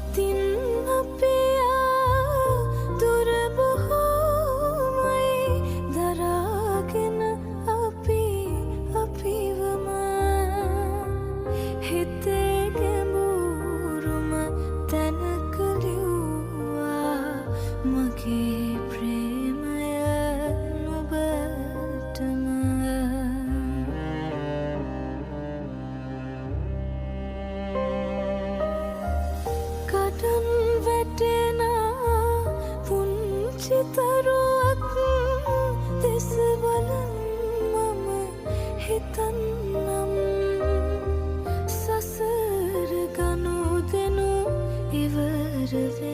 ඉතින් අපියා දුර බොහෝමයි දරාගෙන අපි අපිවම හිතේ ගැඹුරුම තැනක ලිව්වා මගේ ප්‍රේමය නුඹටම කඩන් වැටෙන පුංචි තරුවක් දෙස බලන් මම හිතන්නම් සසර ගනුදෙනු ඉවර වේ